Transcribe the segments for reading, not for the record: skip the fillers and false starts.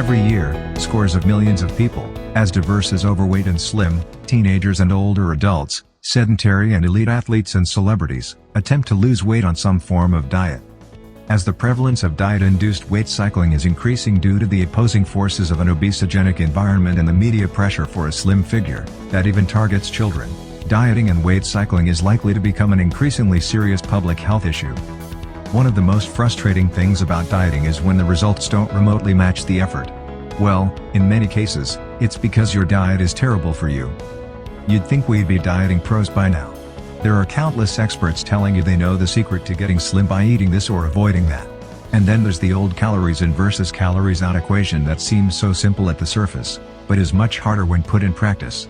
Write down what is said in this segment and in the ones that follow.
Every year, scores of millions of people, as diverse as overweight and slim, teenagers and older adults, sedentary and elite athletes and celebrities, attempt to lose weight on some form of diet. As the prevalence of diet-induced weight cycling is increasing due to the opposing forces of an obesigenic environment and the media pressure for a slim figure, that even targets children, dieting and weight cycling is likely to become an increasingly serious public health issue. One of the most frustrating things about dieting is when the results don't remotely match the effort. Well, in many cases, it's because your diet is terrible for you. You'd think we'd be dieting pros by now. There are countless experts telling you they know the secret to getting slim by eating this or avoiding that. And then there's the old calories in versus calories out equation that seems so simple at the surface, but is much harder when put in practice.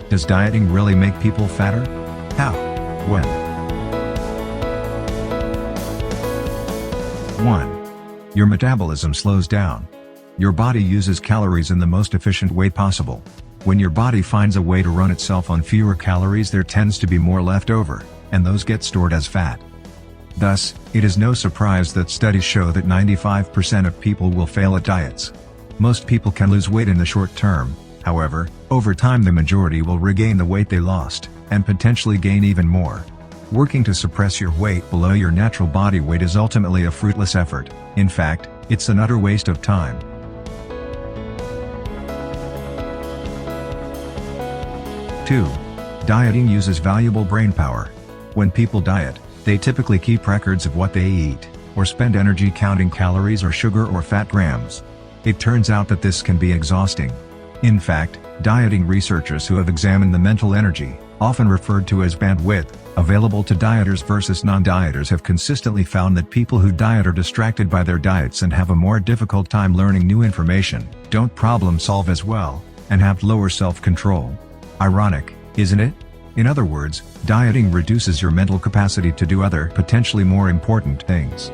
Does dieting really make people fatter? How? When? 1. Your metabolism slows down. Your body uses calories in the most efficient way possible. When your body finds a way to run itself on fewer calories, there tends to be more left over, and those get stored as fat. Thus, it is no surprise that studies show that 95% of people will fail at diets. Most people can lose weight in the short term, however, over time the majority will regain the weight they lost, and potentially gain even more. Working to suppress your weight below your natural body weight is ultimately a fruitless effort. In fact, it's an utter waste of time. 2. Dieting uses valuable brain power. When people diet, they typically keep records of what they eat, or spend energy counting calories or sugar or fat grams. It turns out that this can be exhausting. In fact, dieting researchers who have examined the mental energy, often referred to as bandwidth, available to dieters versus non-dieters have consistently found that people who diet are distracted by their diets and have a more difficult time learning new information, don't problem solve as well, and have lower self-control. Ironic, isn't it? In other words, dieting reduces your mental capacity to do other potentially more important things.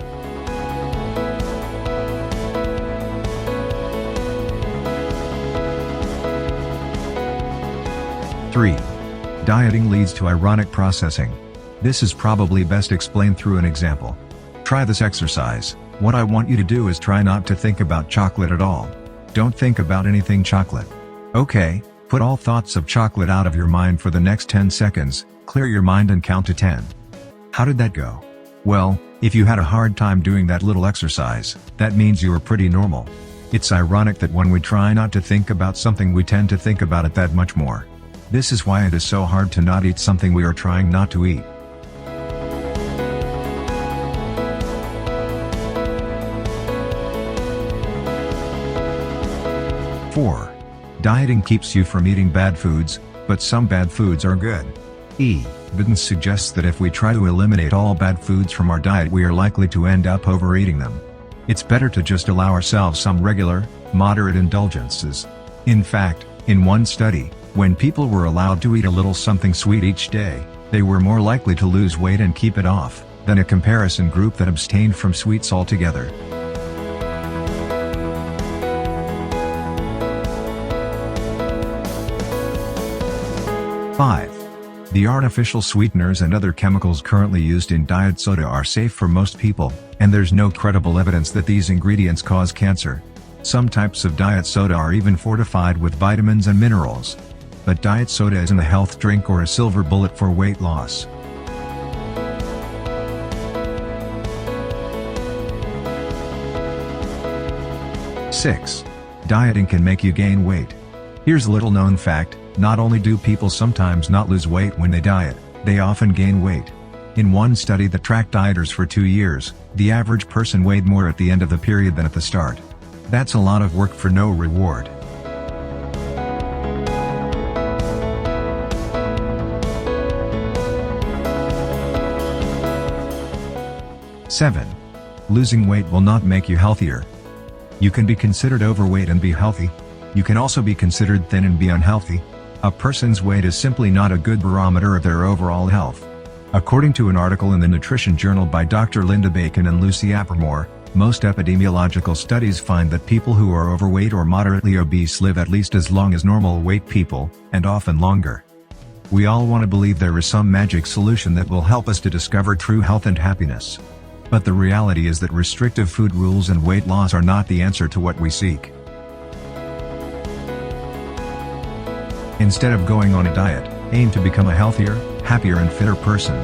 3. Dieting leads to ironic processing. This is probably best explained through an example. Try this exercise. What I want you to do is try not to think about chocolate at all. Don't think about anything chocolate. Okay, put all thoughts of chocolate out of your mind for the next 10 seconds, clear your mind and count to 10. How did that go? Well, if you had a hard time doing that little exercise, that means you were pretty normal. It's ironic that when we try not to think about something we tend to think about it that much more. This is why it is so hard to not eat something we are trying not to eat. 4. Dieting keeps you from eating bad foods, but some bad foods are good. Evidence suggests that if we try to eliminate all bad foods from our diet, we are likely to end up overeating them. It's better to just allow ourselves some regular, moderate indulgences. In fact, in one study, when people were allowed to eat a little something sweet each day, they were more likely to lose weight and keep it off, than a comparison group that abstained from sweets altogether. 5. The artificial sweeteners and other chemicals currently used in diet soda are safe for most people, and there's no credible evidence that these ingredients cause cancer. Some types of diet soda are even fortified with vitamins and minerals. But diet soda isn't a health drink or a silver bullet for weight loss. 6. Dieting can make you gain weight. Here's a little known fact. Not only do people sometimes not lose weight when they diet, they often gain weight. In one study that tracked dieters for 2 years, the average person weighed more at the end of the period than at the start. That's a lot of work for no reward. 7. Losing weight will not make you healthier. You can be considered overweight and be healthy. You can also be considered thin and be unhealthy. A person's weight is simply not a good barometer of their overall health. According to an article in the Nutrition Journal by Dr. Linda Bacon and Lucy Apermore, most epidemiological studies find that people who are overweight or moderately obese live at least as long as normal weight people, and often longer. We all want to believe there is some magic solution that will help us to discover true health and happiness. But the reality is that restrictive food rules and weight loss are not the answer to what we seek. Instead of going on a diet, aim to become a healthier, happier and fitter person.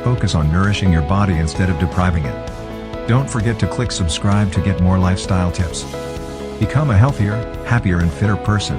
Focus on nourishing your body instead of depriving it. Don't forget to click subscribe to get more lifestyle tips. Become a healthier, happier and fitter person.